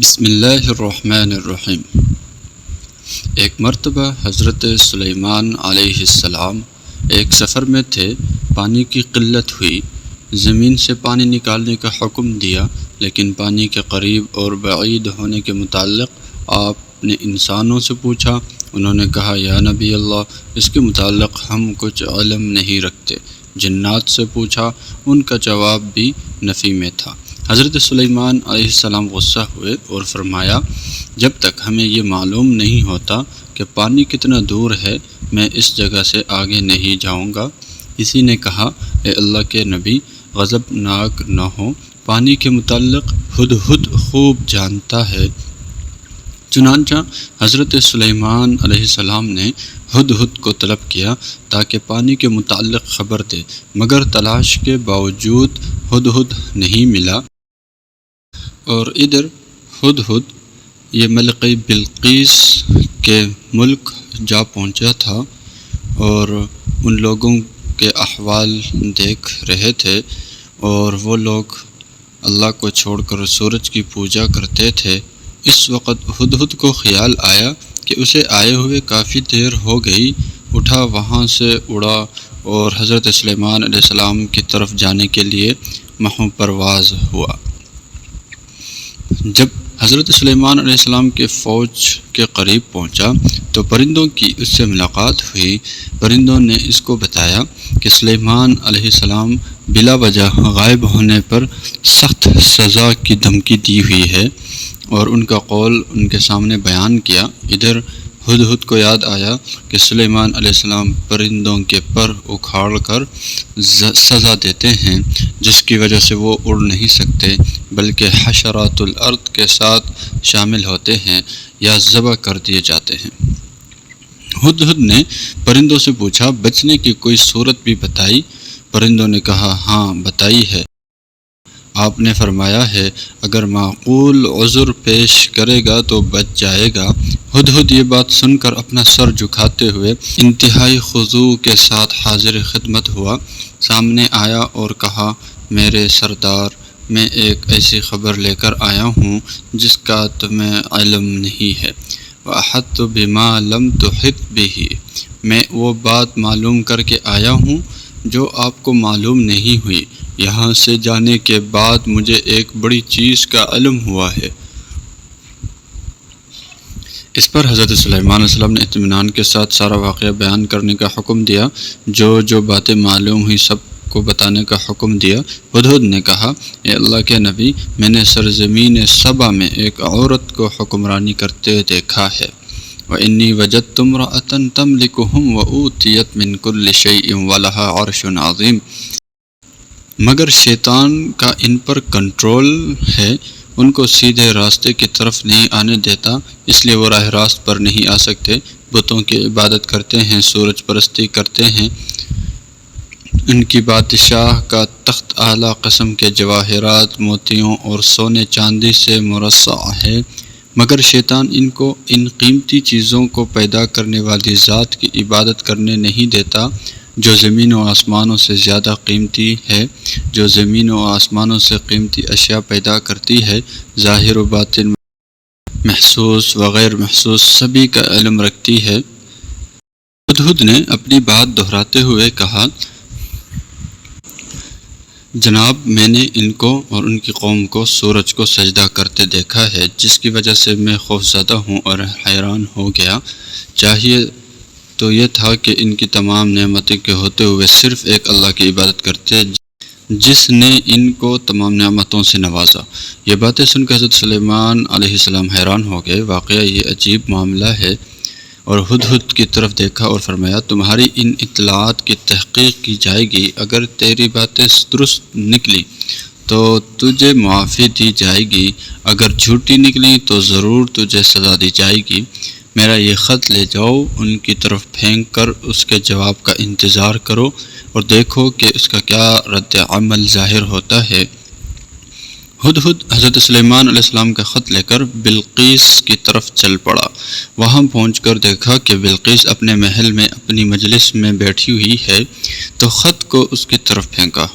بسم اللہ الرحمن الرحیم۔ ایک مرتبہ حضرت سلیمان علیہ السلام ایک سفر میں تھے۔ پانی کی قلت ہوئی، زمین سے پانی نکالنے کا حکم دیا، لیکن پانی کے قریب اور بعید ہونے کے متعلق آپ نے انسانوں سے پوچھا۔ انہوں نے کہا، یا نبی اللہ، اس کے متعلق ہم کچھ علم نہیں رکھتے۔ جنات سے پوچھا، ان کا جواب بھی نفی میں تھا۔ حضرت سلیمان علیہ السلام غصہ ہوئے اور فرمایا، جب تک ہمیں یہ معلوم نہیں ہوتا کہ پانی کتنا دور ہے، میں اس جگہ سے آگے نہیں جاؤں گا۔ کسی نے کہا، اے اللہ کے نبی، غضبناک نہ ہو، پانی کے متعلق ہدہد خوب جانتا ہے۔ چنانچہ حضرت سلیمان علیہ السلام نے ہدہد کو طلب کیا تاکہ پانی کے متعلق خبر دے، مگر تلاش کے باوجود ہدہد نہیں ملا۔ اور ادھر ہدہد یہ ملکہ بلقیس کے ملک جا پہنچا تھا اور ان لوگوں کے احوال دیکھ رہے تھے، اور وہ لوگ اللہ کو چھوڑ کر سورج کی پوجا کرتے تھے۔ اس وقت ہدہد کو خیال آیا کہ اسے آئے ہوئے کافی دیر ہو گئی، اٹھا، وہاں سے اڑا اور حضرت سلیمان علیہ السلام کی طرف جانے کے لیے محو پرواز ہوا۔ جب حضرت سلیمان علیہ السلام کے فوج کے قریب پہنچا تو پرندوں کی اس سے ملاقات ہوئی۔ پرندوں نے اس کو بتایا کہ سلیمان علیہ السلام بلا وجہ غائب ہونے پر سخت سزا کی دھمکی دی ہوئی ہے، اور ان کا قول ان کے سامنے بیان کیا۔ ادھر ہدہد کو یاد آیا کہ سلیمان علیہ السلام پرندوں کے پر اکھاڑ کر سزا دیتے ہیں، جس کی وجہ سے وہ اڑ نہیں سکتے بلکہ حشرات الارض کے ساتھ شامل ہوتے ہیں یا ذبح کر دیے جاتے ہیں۔ ہدہد نے پرندوں سے پوچھا، بچنے کی کوئی صورت بھی بتائی؟ پرندوں نے کہا، ہاں بتائی ہے۔ آپ نے فرمایا ہے، اگر معقول عذر پیش کرے گا تو بچ جائے گا۔ ہدہد یہ بات سن کر اپنا سر جھکاتے ہوئے انتہائی خضوع کے ساتھ حاضر خدمت ہوا، سامنے آیا اور کہا، میرے سردار، میں ایک ایسی خبر لے کر آیا ہوں جس کا تمہیں علم نہیں ہے۔ وَأَحَطْتُ بِمَا لَمْ تُحِطْ بِهِ، میں وہ بات معلوم کر کے آیا ہوں جو آپ کو معلوم نہیں ہوئی۔ یہاں سے جانے کے بعد مجھے ایک بڑی چیز کا علم ہوا ہے۔ اس پر حضرت سلیمان علیہ السلام نے اطمینان کے ساتھ سارا واقعہ بیان کرنے کا حکم دیا۔ جو باتیں معلوم ہوئی سب کو بتانے کا حکم دیا۔ ہدہد نے کہا، اے اللہ کے نبی، میں نے سرزمین سبا میں ایک عورت کو حکمرانی کرتے دیکھا ہے۔ وَإِنِّي وَجَدْتُ امْرَأَةً تَمْلِكُهُمْ وَأُوتِيَتْ مِنْ كُلِّ شَيْءٍ وَلَهَا عَرْشٌ عَظِيمٌ، مگر شیطان کا ان پر کنٹرول ہے، ان کو سیدھے راستے کی طرف نہیں آنے دیتا، اس لیے وہ راہ راست پر نہیں آ سکتے۔ بتوں کی عبادت کرتے ہیں، سورج پرستی کرتے ہیں۔ ان کی بادشاہ کا تخت اعلیٰ قسم کے جواہرات، موتیوں اور سونے چاندی سے مرصع ہے، مگر شیطان ان کو ان قیمتی چیزوں کو پیدا کرنے والی ذات کی عبادت کرنے نہیں دیتا جو زمین و آسمانوں سے زیادہ قیمتی ہے، جو زمین و آسمانوں سے قیمتی اشیاء پیدا کرتی ہے، ظاہر و باطن، محسوس و غیر محسوس سبھی کا علم رکھتی ہے۔ ہدہد نے اپنی بات دہراتے ہوئے کہا، جناب، میں نے ان کو اور ان کی قوم کو سورج کو سجدہ کرتے دیکھا ہے، جس کی وجہ سے میں خوفزدہ ہوں اور حیران ہو گیا۔ چاہیے تو یہ تھا کہ ان کی تمام نعمتوں کے ہوتے ہوئے صرف ایک اللہ کی عبادت کرتے جس نے ان کو تمام نعمتوں سے نوازا۔ یہ باتیں سن کر حضرت سلیمان علیہ السلام حیران ہو گئے۔ واقعہ یہ عجیب معاملہ ہے، اور ہدہد کی طرف دیکھا اور فرمایا، تمہاری ان اطلاعات کی تحقیق کی جائے گی۔ اگر تیری باتیں درست نکلی تو تجھے معافی دی جائے گی، اگر جھوٹی نکلی تو ضرور تجھے سزا دی جائے گی۔ میرا یہ خط لے جاؤ، ان کی طرف پھینک کر اس کے جواب کا انتظار کرو اور دیکھو کہ اس کا کیا رد عمل ظاہر ہوتا ہے۔ ہدہد حضرت سلیمان علیہ السلام کا خط لے کر بلقیس کی طرف چل پڑا۔ وہاں پہنچ کر دیکھا کہ بلقیس اپنے محل میں اپنی مجلس میں بیٹھی ہوئی ہے، تو خط کو اس کی طرف پھینکا۔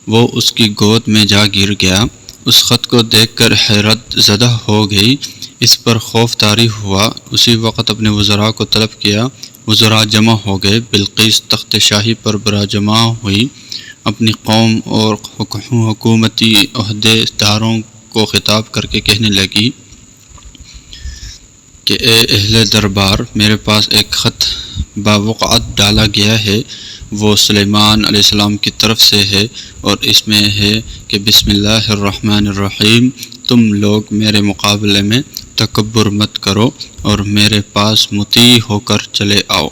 وہ اس کی گود میں جا گر گیا۔ اس خط کو دیکھ کر حیرت زدہ ہو گئی، اس پر خوف طاری ہوا۔ اسی وقت اپنے وزراء کو طلب کیا، وزراء جمع ہو گئے۔ بلقیس تخت شاہی پر براجماع ہوئی، اپنی قوم اور حکومتی عہدے داروں کو خطاب کر کے کہنے لگی کہ اے اہل دربار، میرے پاس ایک خط باوقعت ڈالا گیا ہے، وہ سلیمان علیہ السلام کی طرف سے ہے، اور اس میں ہے کہ بسم اللہ الرحمن الرحیم، تم لوگ میرے مقابلے میں تکبر مت کرو اور میرے پاس مطیع ہو کر چلے آؤ۔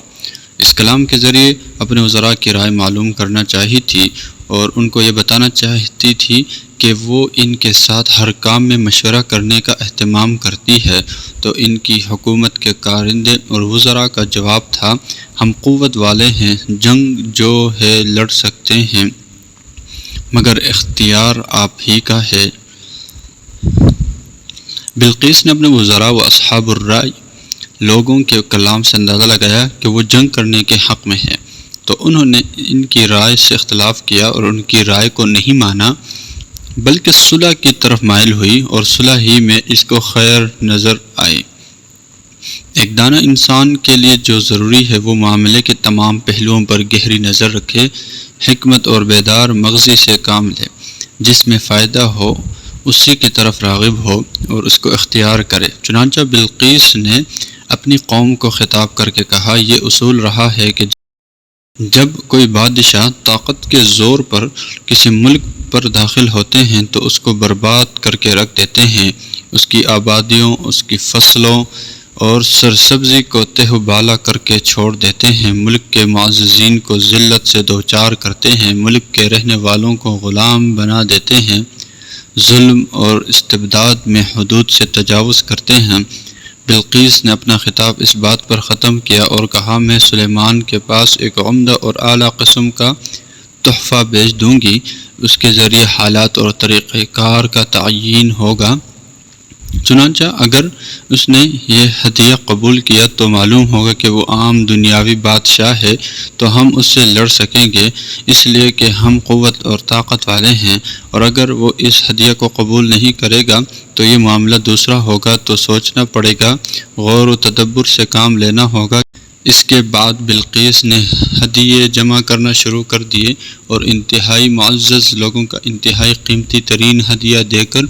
اس کلام کے ذریعے اپنے وزراء کی رائے معلوم کرنا چاہی تھی اور ان کو یہ بتانا چاہتی تھی کہ وہ ان کے ساتھ ہر کام میں مشورہ کرنے کا اہتمام کرتی ہے۔ تو ان کی حکومت کے کارندے اور وزراء کا جواب تھا، ہم قوت والے ہیں، جنگ جو ہے لڑ سکتے ہیں، مگر اختیار آپ ہی کا ہے۔ بلقیس نے اپنے وزراء و اصحاب الرائے لوگوں کے کلام سے اندازہ لگایا کہ وہ جنگ کرنے کے حق میں ہے، تو انہوں نے ان کی رائے سے اختلاف کیا اور ان کی رائے کو نہیں مانا، بلکہ صلح کی طرف مائل ہوئی اور صلح ہی میں اس کو خیر نظر آئی۔ ایک دانا انسان کے لیے جو ضروری ہے وہ معاملے کے تمام پہلوؤں پر گہری نظر رکھے، حکمت اور بیدار مغزی سے کام لے، جس میں فائدہ ہو اسی کی طرف راغب ہو اور اس کو اختیار کرے۔ چنانچہ بلقیس نے اپنی قوم کو خطاب کر کے کہا، یہ اصول رہا ہے کہ جب کوئی بادشاہ طاقت کے زور پر کسی ملک پر داخل ہوتے ہیں تو اس کو برباد کر کے رکھ دیتے ہیں، اس کی آبادیوں، اس کی فصلوں اور سرسبزی کو تہ و بالا کر کے چھوڑ دیتے ہیں، ملک کے معززین کو ذلت سے دوچار کرتے ہیں، ملک کے رہنے والوں کو غلام بنا دیتے ہیں، ظلم اور استبداد میں حدود سے تجاوز کرتے ہیں۔ بلقیس نے اپنا خطاب اس بات پر ختم کیا اور کہا، میں سلیمان کے پاس ایک عمدہ اور اعلیٰ قسم کا تحفہ بھیج دوں گی، اس کے ذریعے حالات اور طریقہ کار کا تعین ہوگا۔ چنانچہ اگر اس نے یہ ہدیہ قبول کیا تو معلوم ہوگا کہ وہ عام دنیاوی بادشاہ ہے، تو ہم اس سے لڑ سکیں گے، اس لیے کہ ہم قوت اور طاقت والے ہیں، اور اگر وہ اس ہدیہ کو قبول نہیں کرے گا تو یہ معاملہ دوسرا ہوگا، تو سوچنا پڑے گا، غور و تدبر سے کام لینا ہوگا۔ اس کے بعد بلقیس نے ہدیے جمع کرنا شروع کر دیے اور انتہائی معزز لوگوں کا انتہائی قیمتی ترین ہدیہ دے کر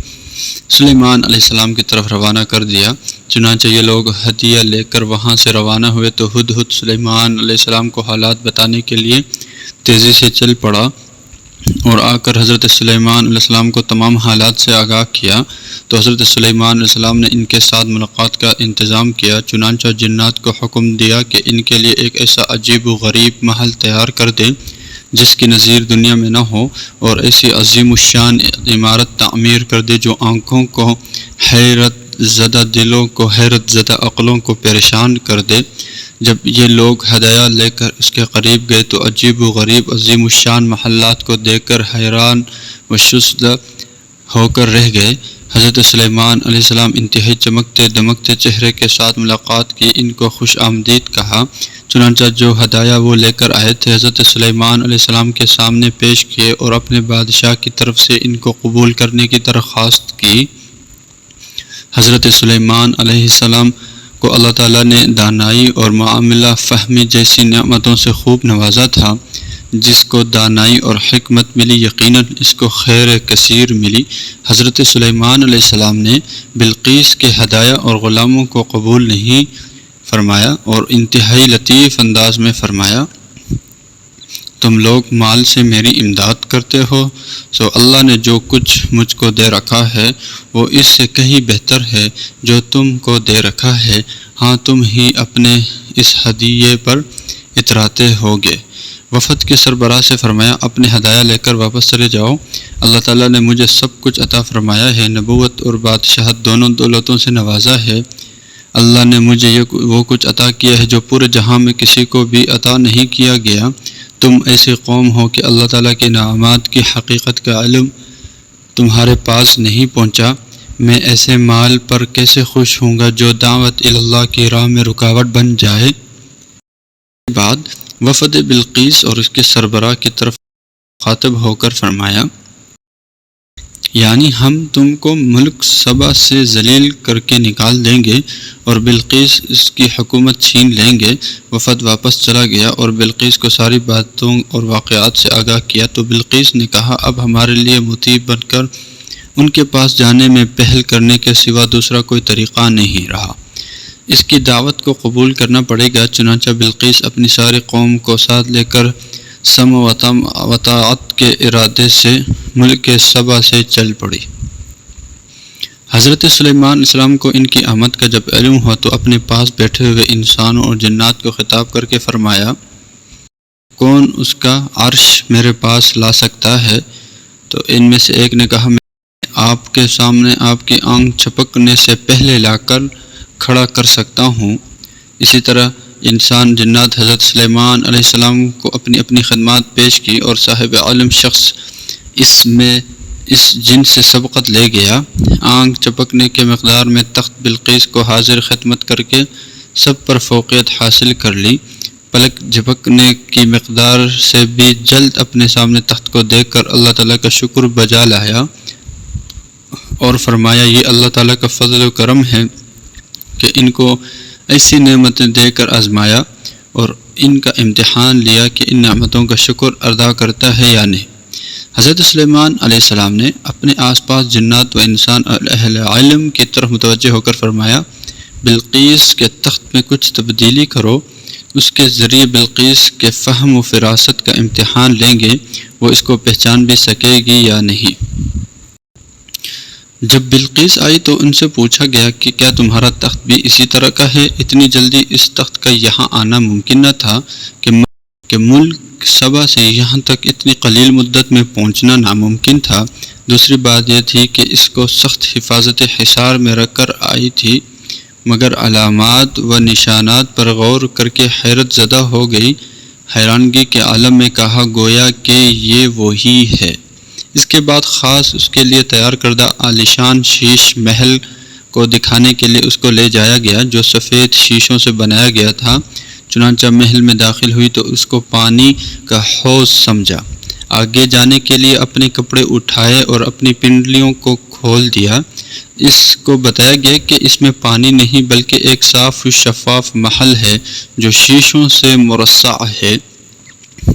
سلیمان علیہ السلام کی طرف روانہ کر دیا۔ چنانچہ یہ لوگ ہدیہ لے کر وہاں سے روانہ ہوئے تو ہدہد سلیمان علیہ السلام کو حالات بتانے کے لیے تیزی سے چل پڑا اور آ کر حضرت سلیمان علیہ السلام کو تمام حالات سے آگاہ کیا۔ تو حضرت سلیمان علیہ السلام نے ان کے ساتھ ملاقات کا انتظام کیا، چنانچہ جنات کو حکم دیا کہ ان کے لیے ایک ایسا عجیب و غریب محل تیار کر دیں جس کی نظیر دنیا میں نہ ہو، اور ایسی عظیم الشان عمارت تعمیر کر دے جو آنکھوں کو حیرت زدہ، دلوں کو حیرت زدہ، عقلوں کو پریشان کر دے۔ جب یہ لوگ ہدیہ لے کر اس کے قریب گئے تو عجیب و غریب عظیم الشان محلات کو دیکھ کر حیران و شدہ ہو کر رہ گئے۔ حضرت سلیمان علیہ السلام انتہائی چمکتے دمکتے چہرے کے ساتھ ملاقات کی، ان کو خوش آمدید کہا، چنانچہ جو ہدایہ وہ لے کر آئے تھے حضرت سلیمان علیہ السلام کے سامنے پیش کیے اور اپنے بادشاہ کی طرف سے ان کو قبول کرنے کی درخواست کی۔ حضرت سلیمان علیہ السلام کو اللہ تعالیٰ نے دانائی اور معاملہ فہمی جیسی نعمتوں سے خوب نوازا تھا۔ جس کو دانائی اور حکمت ملی یقیناً اس کو خیر کثیر ملی۔ حضرت سلیمان علیہ السلام نے بلقیس کے ہدایہ اور غلاموں کو قبول نہیں فرمایا اور انتہائی لطیف انداز میں فرمایا، تم لوگ مال سے میری امداد کرتے ہو، سو اللہ نے جو کچھ مجھ کو دے رکھا ہے وہ اس سے کہیں بہتر ہے جو تم کو دے رکھا ہے، ہاں تم ہی اپنے اس ہدیے پر اتراتے ہوگے۔ وفد کے سربراہ سے فرمایا، اپنے ہدایہ لے کر واپس چلے جاؤ، اللہ تعالیٰ نے مجھے سب کچھ عطا فرمایا ہے، نبوت اور بادشاہت دونوں دولتوں سے نوازا ہے۔ اللہ نے مجھے وہ کچھ عطا کیا ہے جو پورے جہاں میں کسی کو بھی عطا نہیں کیا گیا۔ تم ایسی قوم ہو کہ اللہ تعالیٰ کے انعامات کی حقیقت کا علم تمہارے پاس نہیں پہنچا، میں ایسے مال پر کیسے خوش ہوں گا جو دعوت اللہ کی راہ میں رکاوٹ بن جائے۔ اس کے بعد وفد بلقیس اور اس کے سربراہ کی طرف خاطب ہو کر فرمایا یعنی ہم تم کو ملک سبا سے ذلیل کر کے نکال دیں گے اور بلقیس اس کی حکومت چھین لیں گے۔ وفد واپس چلا گیا اور بلقیس کو ساری باتوں اور واقعات سے آگاہ کیا تو بلقیس نے کہا اب ہمارے لیے مطیع بن کر ان کے پاس جانے میں پہل کرنے کے سوا دوسرا کوئی طریقہ نہیں رہا، اس کی دعوت کو قبول کرنا پڑے گا۔ چنانچہ بلقیس اپنی ساری قوم کو ساتھ لے کر سمع و طاعت کے ارادے سے ملک سبا سے چل پڑی۔ حضرت سلیمان علیہ السلام کو ان کی آمد کا جب علم ہوا تو اپنے پاس بیٹھے ہوئے انسانوں اور جنات کو خطاب کر کے فرمایا کون اس کا عرش میرے پاس لا سکتا ہے؟ تو ان میں سے ایک نے کہا میں آپ کے سامنے آپ کی آنکھ چھپکنے سے پہلے لا کر کھڑا کر سکتا ہوں۔ اسی طرح انسان جنات حضرت سلیمان علیہ السلام کو اپنی اپنی خدمات پیش کی اور صاحب علم شخص اس جن سے سبقت لے گیا۔ آنکھ چپکنے کے مقدار میں تخت بلقیس کو حاضر خدمت کر کے سب پر فوقیت حاصل کر لی۔ پلک جھپکنے کی مقدار سے بھی جلد اپنے سامنے تخت کو دیکھ کر اللہ تعالیٰ کا شکر بجا لایا اور فرمایا یہ اللہ تعالیٰ کا فضل و کرم ہے کہ ان کو ایسی نعمتیں دے کر آزمایا اور ان کا امتحان لیا کہ ان نعمتوں کا شکر ادا کرتا ہے یا نہیں۔ حضرت سلیمان علیہ السلام نے اپنے آس پاس جنات و انسان اور اہل علم کی طرف متوجہ ہو کر فرمایا بلقیس کے تخت میں کچھ تبدیلی کرو، اس کے ذریعے بلقیس کے فہم و فراست کا امتحان لیں گے، وہ اس کو پہچان بھی سکے گی یا نہیں۔ جب بلقیس آئی تو ان سے پوچھا گیا کہ کیا تمہارا تخت بھی اسی طرح کا ہے؟ اتنی جلدی اس تخت کا یہاں آنا ممکن نہ تھا کہ ملک سبا سے یہاں تک اتنی قلیل مدت میں پہنچنا ناممکن تھا۔ دوسری بات یہ تھی کہ اس کو سخت حفاظت حصار میں رکھ کر آئی تھی، مگر علامات و نشانات پر غور کر کے حیرت زدہ ہو گئی، حیرانگی کے عالم میں کہا گویا کہ یہ وہی ہے۔ اس کے بعد خاص اس کے لیے تیار کردہ عالیشان شیش محل کو دکھانے کے لیے اس کو لے جایا گیا جو سفید شیشوں سے بنایا گیا تھا۔ چنانچہ محل میں داخل ہوئی تو اس کو پانی کا حوض سمجھا۔ آگے جانے کے لیے اپنے کپڑے اٹھائے اور اپنی پنڈلیوں کو کھول دیا۔ اس کو بتایا گیا کہ اس میں پانی نہیں بلکہ ایک صاف و شفاف محل ہے جو شیشوں سے مرصع ہے۔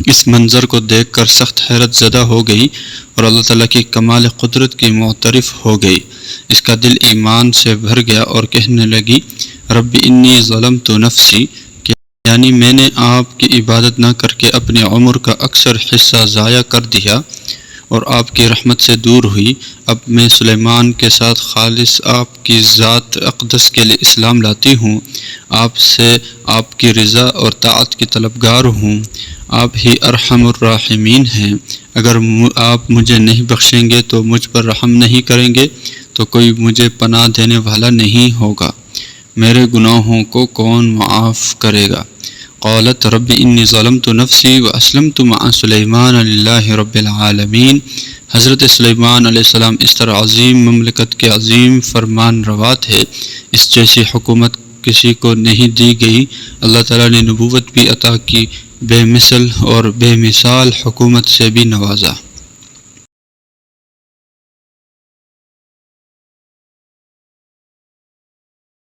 اس منظر کو دیکھ کر سخت حیرت زدہ ہو گئی اور اللہ تعالیٰ کی کمال قدرت کی معترف ہو گئی۔ اس کا دل ایمان سے بھر گیا اور کہنے لگی رب انی ظلمت نفسی، یعنی میں نے آپ کی عبادت نہ کر کے اپنے عمر کا اکثر حصہ ضائع کر دیا اور آپ کی رحمت سے دور ہوئی۔ اب میں سلیمان کے ساتھ خالص آپ کی ذات اقدس کے لیے اسلام لاتی ہوں، آپ سے آپ کی رضا اور طاعت کی طلبگار ہوں، آپ ہی ارحم الراحمین ہیں۔ اگر آپ مجھے نہیں بخشیں گے تو مجھ پر رحم نہیں کریں گے تو کوئی مجھے پناہ دینے والا نہیں ہوگا، میرے گناہوں کو کون معاف کرے گا؟ قالت رب انی ظلمت نفسی واسلمت مع سلیمان للہ رب العالمین۔ حضرت سلیمان علیہ السلام اس طرح عظیم مملکت کے عظیم فرمان روا تھے، اس جیسی حکومت کسی کو نہیں دی گئی۔ اللہ تعالیٰ نے نبوت بھی عطا کی، بے مثل اور بے مثال حکومت سے بھی نوازا۔